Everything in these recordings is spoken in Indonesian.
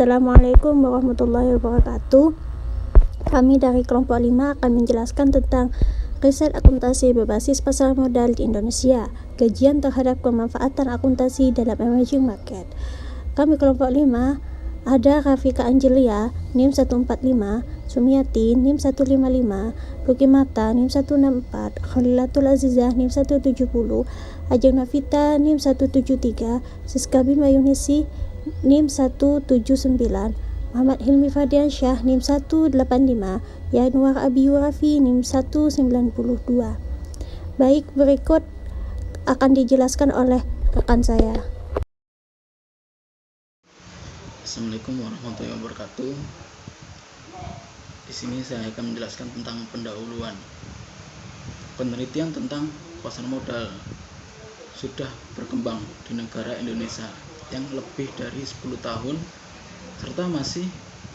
Assalamualaikum warahmatullahi wabarakatuh. Kami dari kelompok 5 akan menjelaskan tentang riset akuntansi berbasis pasar modal di Indonesia, kajian terhadap kemanfaatan akuntansi dalam emerging market. Kami kelompok 5 ada Rafika Angelia, NIM 145, Sumiati, NIM 155, Ruki Mata, NIM 164, Khalilatul Azizah, NIM 170, Ajeng Nafita, NIM 173, Siska Bima Yunisi, NIM 179, Muhammad Hilmi Fardiansyah, NIM 185, Yanuar Abiyu Rafi, NIM 192. Baik, berikut akan dijelaskan oleh rekan saya. Assalamualaikum warahmatullahi wabarakatuh. Di sini saya akan menjelaskan tentang pendahuluan. Penelitian tentang pasar modal sudah berkembang di negara Indonesia yang lebih dari 10 tahun serta masih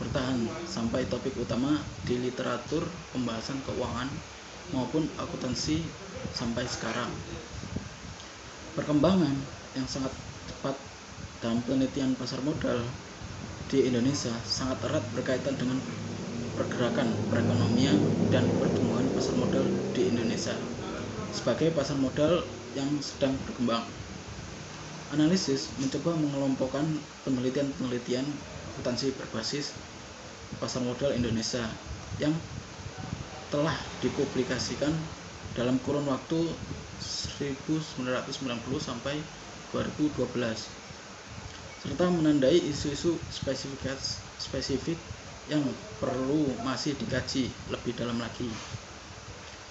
bertahan sampai topik utama di literatur pembahasan keuangan maupun akuntansi sampai sekarang. Perkembangan yang sangat cepat dalam penelitian pasar modal di Indonesia sangat erat berkaitan dengan pergerakan perekonomian dan pertumbuhan pasar modal di Indonesia sebagai pasar modal yang sedang berkembang. Analisis mencoba mengelompokkan penelitian-penelitian akuntansi berbasis pasar modal Indonesia yang telah dipublikasikan dalam kurun waktu 1990 sampai 2012 serta menandai isu-isu spesifik yang perlu masih dikaji lebih dalam lagi.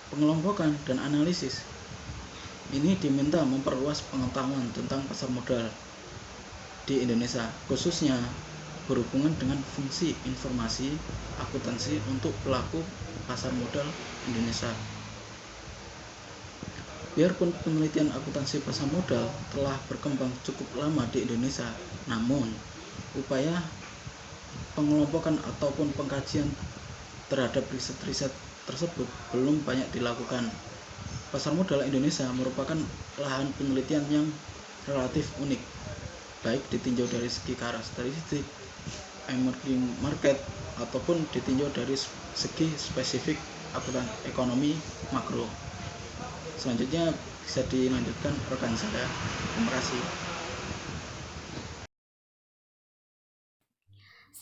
Pengelompokan dan analisis ini diminta memperluas pengetahuan tentang pasar modal di Indonesia, khususnya berhubungan dengan fungsi informasi akuntansi untuk pelaku pasar modal Indonesia. Biarpun penelitian akuntansi pasar modal telah berkembang cukup lama di Indonesia, namun upaya pengelompokan ataupun pengkajian terhadap riset-riset tersebut belum banyak dilakukan. Pasar modal Indonesia merupakan lahan penelitian yang relatif unik, baik ditinjau dari segi karakteristik emerging market ataupun ditinjau dari segi spesifik ekonomi makro. Selanjutnya bisa dilanjutkan rekan saya. Terima kasih.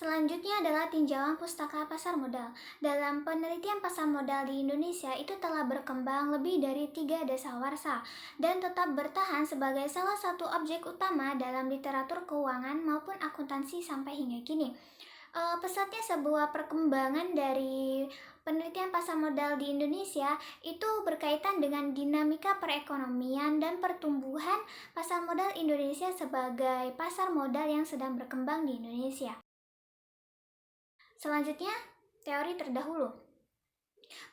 Selanjutnya adalah tinjauan pustaka pasar modal. Dalam penelitian pasar modal di Indonesia itu telah berkembang lebih dari 3 dasawarsa dan tetap bertahan sebagai salah satu objek utama dalam literatur keuangan maupun akuntansi sampai hingga kini. Pesatnya sebuah perkembangan dari penelitian pasar modal di Indonesia itu berkaitan dengan dinamika perekonomian dan pertumbuhan pasar modal Indonesia sebagai pasar modal yang sedang berkembang di Indonesia. Selanjutnya, teori terdahulu.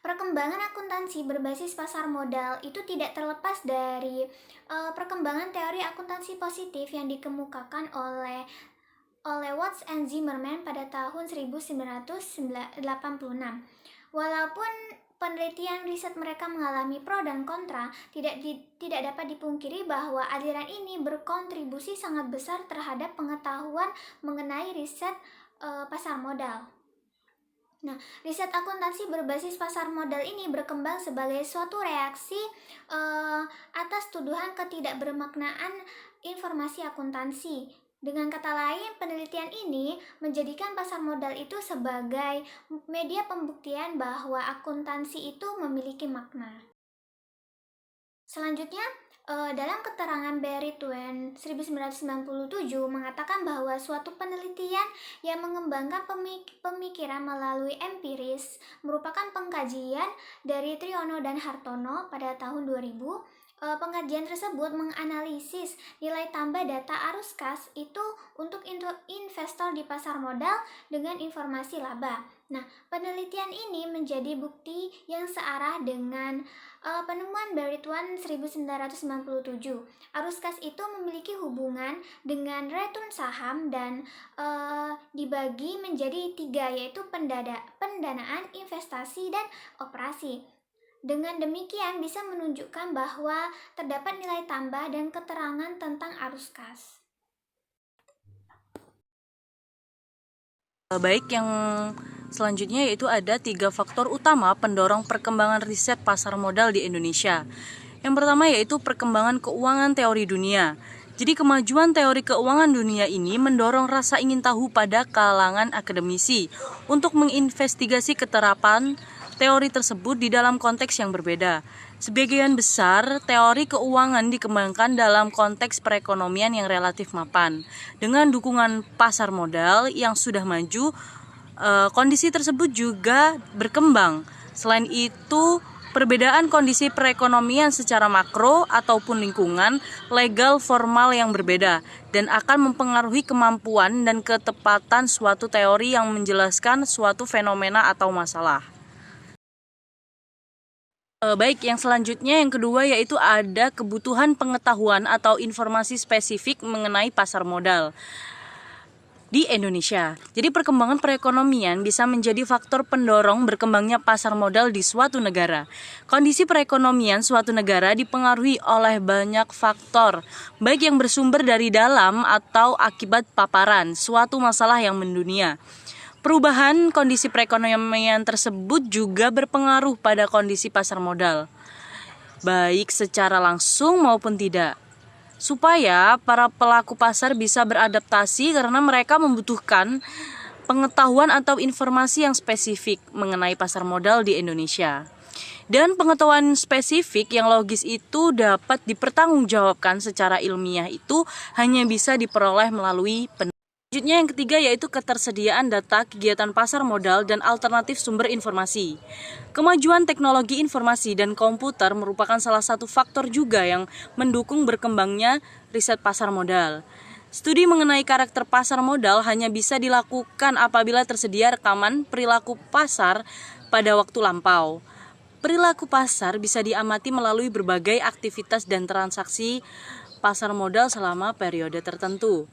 Perkembangan akuntansi berbasis pasar modal itu tidak terlepas dari perkembangan teori akuntansi positif yang dikemukakan oleh Watts and Zimmerman pada tahun 1986. Walaupun penelitian riset mereka mengalami pro dan kontra, tidak dapat dipungkiri bahwa aliran ini berkontribusi sangat besar terhadap pengetahuan mengenai riset pasar modal. Nah, riset akuntansi berbasis pasar modal ini berkembang sebagai suatu reaksi atas tuduhan ketidakbermaknaan informasi akuntansi. Dengan kata lain, penelitian ini menjadikan pasar modal itu sebagai media pembuktian bahwa akuntansi itu memiliki makna. Selanjutnya, dalam keterangan Barry Twain 1997 mengatakan bahwa suatu penelitian yang mengembangkan pemikiran melalui empiris merupakan pengkajian dari Triono dan Hartono pada tahun 2000. Pengkajian tersebut menganalisis nilai tambah data arus kas itu untuk investor di pasar modal dengan informasi laba. Nah, penelitian ini menjadi bukti yang searah dengan penemuan Barry Twain 1997. Arus kas itu memiliki hubungan dengan return saham dan dibagi menjadi 3, yaitu pendanaan, investasi, dan operasi. Dengan demikian bisa menunjukkan bahwa terdapat nilai tambah dan keterangan tentang arus kas. Baik, yang selanjutnya yaitu ada 3 faktor utama pendorong perkembangan riset pasar modal di Indonesia. Yang pertama yaitu perkembangan keuangan teori dunia. Jadi kemajuan teori keuangan dunia ini mendorong rasa ingin tahu pada kalangan akademisi untuk menginvestigasi keterapan teori tersebut di dalam konteks yang berbeda. Sebagian besar teori keuangan dikembangkan dalam konteks perekonomian yang relatif mapan. Dengan dukungan pasar modal yang sudah maju, kondisi tersebut juga berkembang. Selain itu, perbedaan kondisi perekonomian secara makro ataupun lingkungan legal formal yang berbeda dan akan mempengaruhi kemampuan dan ketepatan suatu teori yang menjelaskan suatu fenomena atau masalah. Baik, yang selanjutnya yang kedua yaitu ada kebutuhan pengetahuan atau informasi spesifik mengenai pasar modal di Indonesia. Jadi perkembangan perekonomian bisa menjadi faktor pendorong berkembangnya pasar modal di suatu negara. Kondisi perekonomian suatu negara dipengaruhi oleh banyak faktor, baik yang bersumber dari dalam atau akibat paparan suatu masalah yang mendunia. Perubahan kondisi perekonomian tersebut juga berpengaruh pada kondisi pasar modal, baik secara langsung maupun tidak. Supaya para pelaku pasar bisa beradaptasi karena mereka membutuhkan pengetahuan atau informasi yang spesifik mengenai pasar modal di Indonesia. Dan pengetahuan spesifik yang logis itu dapat dipertanggungjawabkan secara ilmiah itu hanya bisa diperoleh melalui Selanjutnya yang ketiga yaitu ketersediaan data kegiatan pasar modal dan alternatif sumber informasi. Kemajuan teknologi informasi dan komputer merupakan salah satu faktor juga yang mendukung berkembangnya riset pasar modal. Studi mengenai karakter pasar modal hanya bisa dilakukan apabila tersedia rekaman perilaku pasar pada waktu lampau. Perilaku pasar bisa diamati melalui berbagai aktivitas dan transaksi pasar modal selama periode tertentu.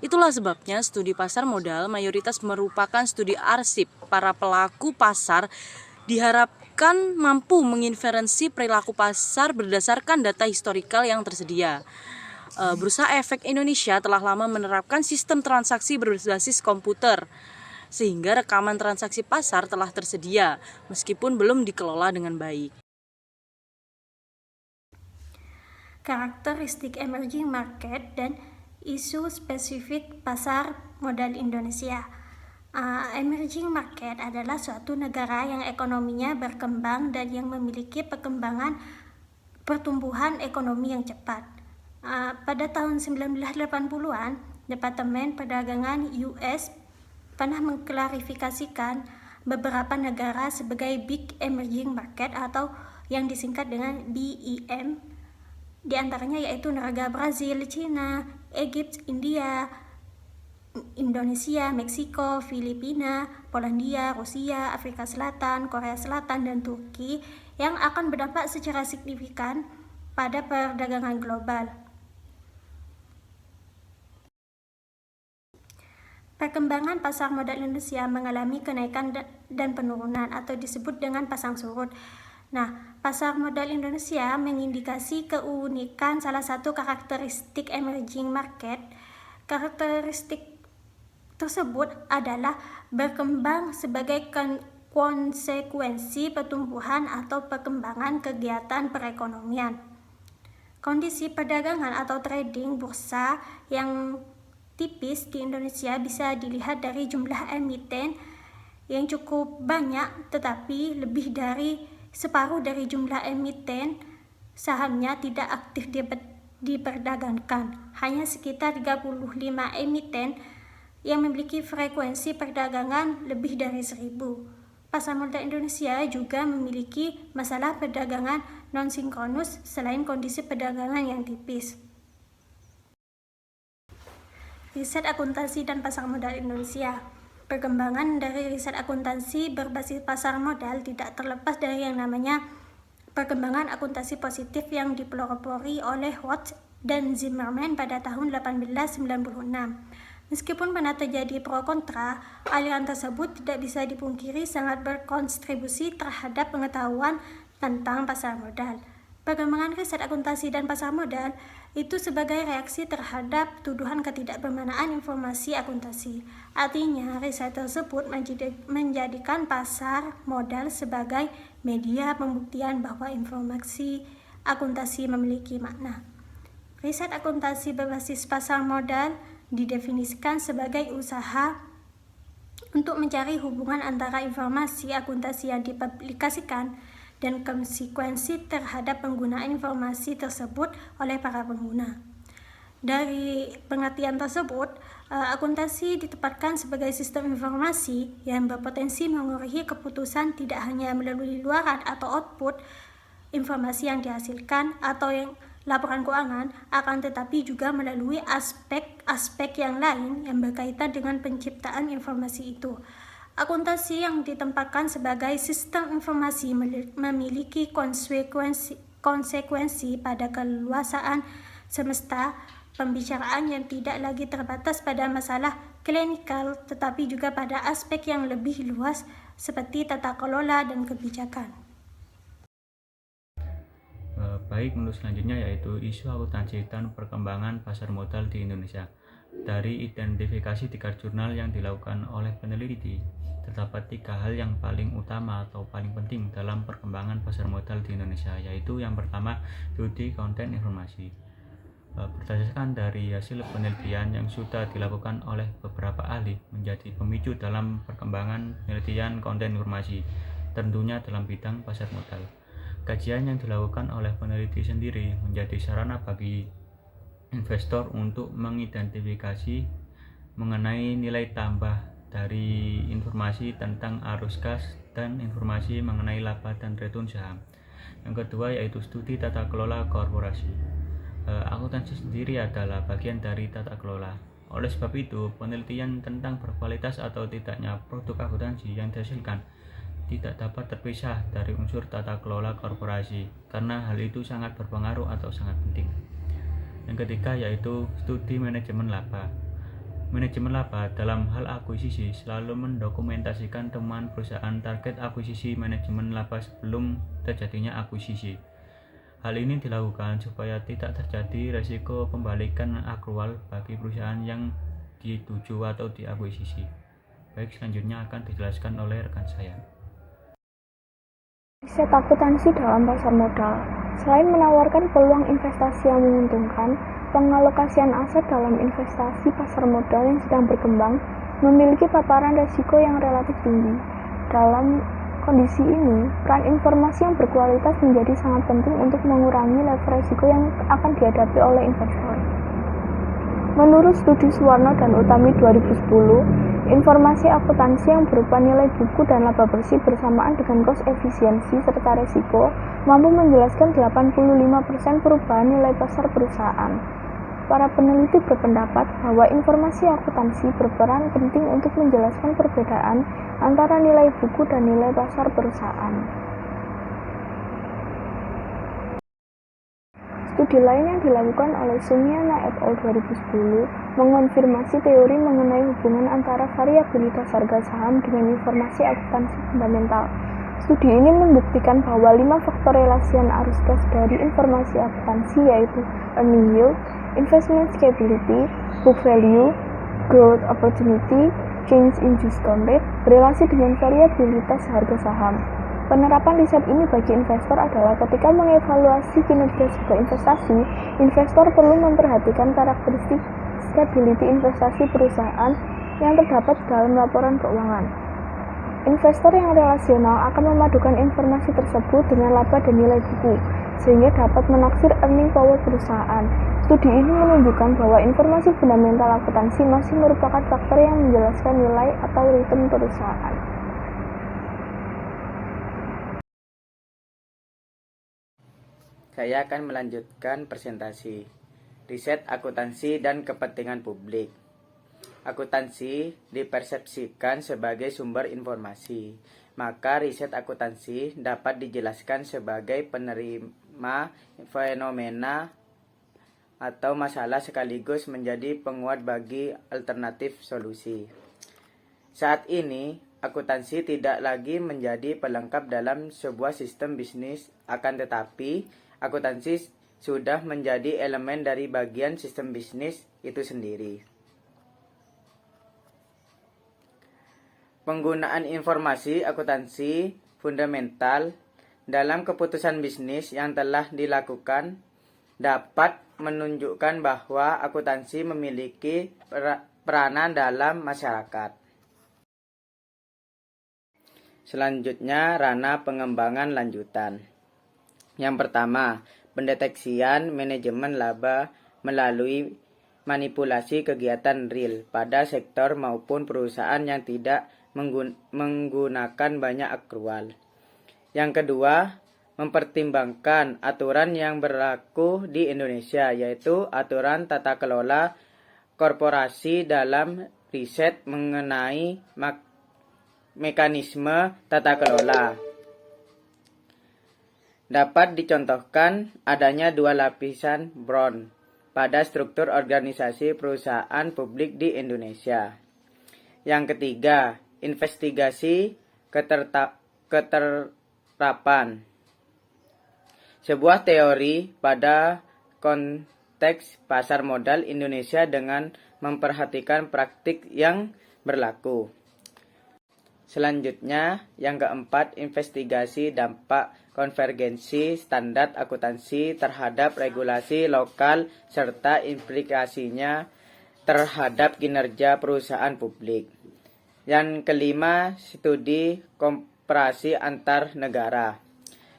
Itulah sebabnya studi pasar modal mayoritas merupakan studi arsip para pelaku pasar diharapkan mampu menginferensi perilaku pasar berdasarkan data historikal yang tersedia. Bursa Efek Indonesia telah lama menerapkan sistem transaksi berbasis komputer, sehingga rekaman transaksi pasar telah tersedia, meskipun belum dikelola dengan baik. Karakteristik emerging market dan isu spesifik pasar modal Indonesia. Emerging market adalah suatu negara yang ekonominya berkembang dan yang memiliki pertumbuhan ekonomi yang cepat. Pada tahun 1980-an, Departemen Perdagangan US pernah mengklarifikasikan beberapa negara sebagai Big Emerging Market atau yang disingkat dengan BEM. Di antaranya yaitu negara Brazil, China, Egypt, India, Indonesia, Meksiko, Filipina, Polandia, Rusia, Afrika Selatan, Korea Selatan, dan Turki yang akan berdampak secara signifikan pada perdagangan global. Perkembangan pasar modal Indonesia mengalami kenaikan dan penurunan atau disebut dengan pasang surut. Nah, pasar modal Indonesia mengindikasi keunikan salah satu karakteristik emerging market. Karakteristik tersebut adalah berkembang sebagai konsekuensi pertumbuhan atau perkembangan kegiatan perekonomian. Kondisi perdagangan atau trading bursa yang tipis di Indonesia bisa dilihat dari jumlah emiten yang cukup banyak, tetapi lebih dari separuh dari jumlah emiten sahamnya tidak aktif diperdagangkan. Hanya sekitar 35 emiten yang memiliki frekuensi perdagangan lebih dari 1.000. Pasar modal Indonesia juga memiliki masalah perdagangan non-sinkronus selain kondisi perdagangan yang tipis. Riset akuntansi dan pasar modal Indonesia. Perkembangan dari riset akuntansi berbasis pasar modal tidak terlepas dari yang namanya perkembangan akuntansi positif yang dipelopori oleh Watts dan Zimmerman pada tahun 1896. Meskipun pernah terjadi pro kontra, aliran tersebut tidak bisa dipungkiri sangat berkontribusi terhadap pengetahuan tentang pasar modal. Perkembangan riset akuntansi dan pasar modal itu sebagai reaksi terhadap tuduhan ketidakbermanaan informasi akuntansi. Artinya, riset tersebut menjadikan pasar modal sebagai media pembuktian bahwa informasi akuntansi memiliki makna. Riset akuntansi berbasis pasar modal didefinisikan sebagai usaha untuk mencari hubungan antara informasi akuntansi yang dipublikasikan dan konsekuensi terhadap penggunaan informasi tersebut oleh para pengguna. Dari pengertian tersebut, akuntansi ditempatkan sebagai sistem informasi yang berpotensi mengaruhi keputusan tidak hanya melalui luaran atau output informasi yang dihasilkan atau yang laporan keuangan, akan tetapi juga melalui aspek-aspek yang lain yang berkaitan dengan penciptaan informasi itu. Akuntansi yang ditempatkan sebagai sistem informasi memiliki konsekuensi pada keluasaan semesta pembicaraan yang tidak lagi terbatas pada masalah klinikal, tetapi juga pada aspek yang lebih luas seperti tata kelola dan kebijakan. Baik, menurut selanjutnya yaitu isu akuntansi dan perkembangan pasar modal di Indonesia. Dari identifikasi 3 jurnal yang dilakukan oleh peneliti, terdapat 3 hal yang paling utama atau paling penting dalam perkembangan pasar modal di Indonesia, yaitu yang pertama, studi konten informasi. Berdasarkan dari hasil penelitian yang sudah dilakukan oleh beberapa ahli menjadi pemicu dalam perkembangan penelitian konten informasi, tentunya dalam bidang pasar modal. Kajian yang dilakukan oleh peneliti sendiri menjadi sarana bagi investor untuk mengidentifikasi mengenai nilai tambah dari informasi tentang arus kas dan informasi mengenai laba dan return saham. Yang kedua yaitu studi tata kelola korporasi. Akuntansi sendiri adalah bagian dari tata kelola. Oleh sebab itu, penelitian tentang berkualitas atau tidaknya produk akuntansi yang dihasilkan tidak dapat terpisah dari unsur tata kelola korporasi, karena hal itu sangat berpengaruh atau sangat penting. Yang ketiga yaitu studi manajemen laba. Manajemen laba dalam hal akuisisi selalu mendokumentasikan temuan perusahaan target akuisisi manajemen laba sebelum terjadinya akuisisi. Hal ini dilakukan supaya tidak terjadi resiko pembalikan akrual bagi perusahaan yang dituju atau diakuisisi. Baik, selanjutnya akan dijelaskan oleh rekan saya. Riset akuntansi dalam pasar modal. Selain menawarkan peluang investasi yang menguntungkan, pengalokasian aset dalam investasi pasar modal yang sedang berkembang memiliki paparan risiko yang relatif tinggi. Dalam kondisi ini, peran informasi yang berkualitas menjadi sangat penting untuk mengurangi level risiko yang akan dihadapi oleh investor. Menurut studi Suwarno dan Utami 2010, informasi akuntansi yang berupa nilai buku dan laba bersih bersamaan dengan cost efisiensi serta resiko mampu menjelaskan 85% perubahan nilai pasar perusahaan. Para peneliti berpendapat bahwa informasi akuntansi berperan penting untuk menjelaskan perbedaan antara nilai buku dan nilai pasar perusahaan. Studi lain yang dilakukan oleh Sumiana et al. 2010 mengonfirmasi teori mengenai hubungan antara variabilitas harga saham dengan informasi akuntansi fundamental. Studi ini membuktikan bahwa 5 faktor relasian arus kas dari informasi akuntansi yaitu earning yield, investment scalability, book value, growth opportunity, change in discount rate berelasi dengan variabilitas harga saham. Penerapan riset ini bagi investor adalah ketika mengevaluasi kinerja sebuah investasi, investor perlu memperhatikan karakteristik stability investasi perusahaan yang terdapat dalam laporan keuangan. Investor yang relasional akan memadukan informasi tersebut dengan laba dan nilai buku, sehingga dapat menaksir earning power perusahaan. Studi ini menunjukkan bahwa informasi fundamental akuntansi masih merupakan faktor yang menjelaskan nilai atau return perusahaan. Saya akan melanjutkan presentasi riset akuntansi dan kepentingan publik. Akuntansi dipersepsikan sebagai sumber informasi, maka riset akuntansi dapat dijelaskan sebagai penerima fenomena atau masalah sekaligus menjadi penguat bagi alternatif solusi. Saat ini, akuntansi tidak lagi menjadi pelengkap dalam sebuah sistem bisnis, akan tetapi akuntansi sudah menjadi elemen dari bagian sistem bisnis itu sendiri. Penggunaan informasi akuntansi fundamental dalam keputusan bisnis yang telah dilakukan dapat menunjukkan bahwa akuntansi memiliki peranan dalam masyarakat. Selanjutnya, ranah pengembangan lanjutan. Yang pertama, pendeteksian manajemen laba melalui manipulasi kegiatan real pada sektor maupun perusahaan yang tidak menggunakan banyak akrual. Yang kedua, mempertimbangkan aturan yang berlaku di Indonesia, yaitu aturan tata kelola korporasi dalam riset mengenai mekanisme tata kelola. Dapat dicontohkan adanya 2 lapisan Brown pada struktur organisasi perusahaan publik di Indonesia. Yang ketiga, investigasi keterterapan. Sebuah teori pada konteks pasar modal Indonesia dengan memperhatikan praktik yang berlaku. Selanjutnya, yang keempat, investigasi dampak konvergensi standar akuntansi terhadap regulasi lokal serta implikasinya terhadap kinerja perusahaan publik. Yang kelima, studi komparasi antar negara.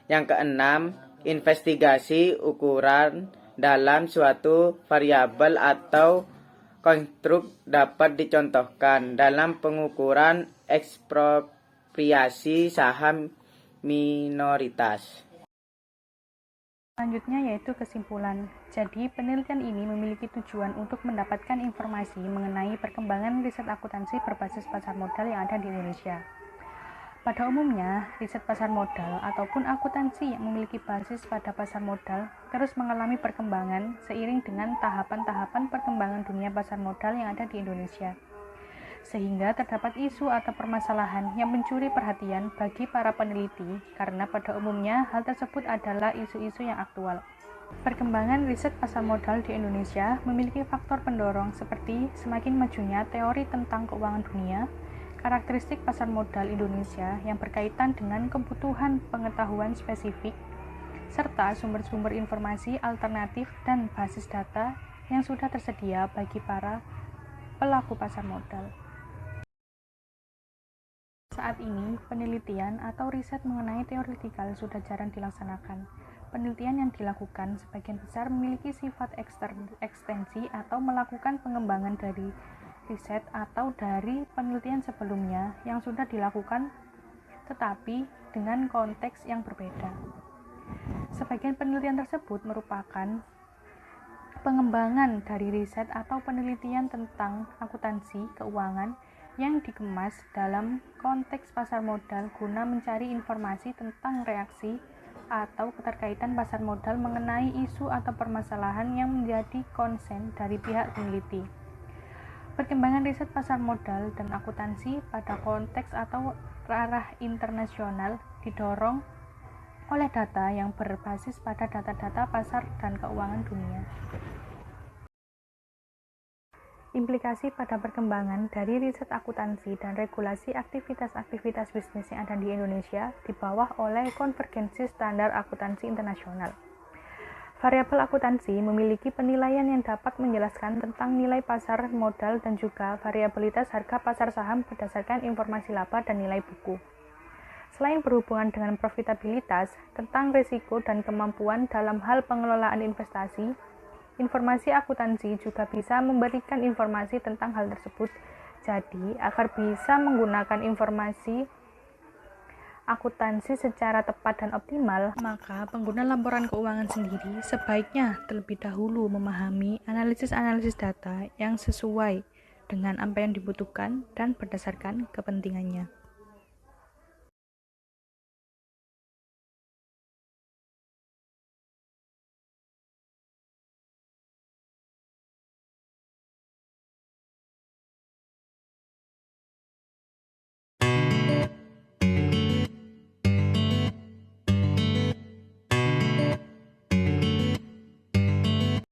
Yang keenam, investigasi ukuran dalam suatu variabel atau konstruk dapat dicontohkan dalam pengukuran ekspropriasi saham minoritas. Selanjutnya yaitu kesimpulan. Jadi, penelitian ini memiliki tujuan untuk mendapatkan informasi mengenai perkembangan riset akuntansi berbasis pasar modal yang ada di Indonesia. Pada umumnya, riset pasar modal ataupun akuntansi yang memiliki basis pada pasar modal terus mengalami perkembangan seiring dengan tahapan-tahapan perkembangan dunia pasar modal yang ada di Indonesia. Sehingga terdapat isu atau permasalahan yang mencuri perhatian bagi para peneliti karena pada umumnya hal tersebut adalah isu-isu yang aktual. Perkembangan riset pasar modal di Indonesia memiliki faktor pendorong seperti semakin majunya teori tentang keuangan dunia, karakteristik pasar modal Indonesia yang berkaitan dengan kebutuhan pengetahuan spesifik, serta sumber-sumber informasi alternatif dan basis data yang sudah tersedia bagi para pelaku pasar modal. Saat ini, penelitian atau riset mengenai teoretikal sudah jarang dilaksanakan. Penelitian yang dilakukan sebagian besar memiliki sifat ekstensi atau melakukan pengembangan dari riset atau dari penelitian sebelumnya yang sudah dilakukan tetapi dengan konteks yang berbeda. Sebagian penelitian tersebut merupakan pengembangan dari riset atau penelitian tentang akuntansi keuangan yang dikemas dalam konteks pasar modal guna mencari informasi tentang reaksi atau keterkaitan pasar modal mengenai isu atau permasalahan yang menjadi konsen dari pihak peneliti. Perkembangan riset pasar modal dan akuntansi pada konteks atau arah internasional didorong oleh data yang berbasis pada data-data pasar dan keuangan dunia. Implikasi pada perkembangan dari riset akuntansi dan regulasi aktivitas-aktivitas bisnis yang ada di Indonesia di bawah oleh konvergensi standar akuntansi internasional. Variabel akuntansi memiliki penilaian yang dapat menjelaskan tentang nilai pasar modal dan juga variabilitas harga pasar saham berdasarkan informasi laba dan nilai buku. Selain berhubungan dengan profitabilitas, tentang risiko dan kemampuan dalam hal pengelolaan investasi, informasi akuntansi juga bisa memberikan informasi tentang hal tersebut. Jadi, agar bisa menggunakan informasi akuntansi secara tepat dan optimal, maka pengguna laporan keuangan sendiri sebaiknya terlebih dahulu memahami analisis-analisis data yang sesuai dengan apa yang dibutuhkan dan berdasarkan kepentingannya.